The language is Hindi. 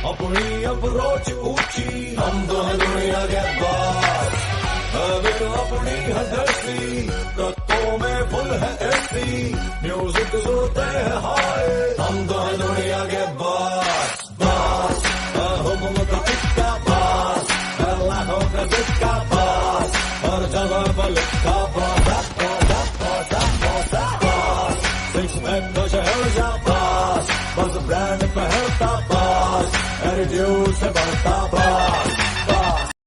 अपनी अप्रोच ऊंची, हम तो है दुनिया के बॉस, फिर अपनी हदसी, तत्वों में फुल है एसी, म्यूजिक सुनते हैं हाय, हम तो है दुनिया के बॉस, बॉस, हुक्म का किसका बॉस, लाखों का जिसका बॉस, हर जगह पर लिखा boss, boss, boss, boss, boss, six pack तो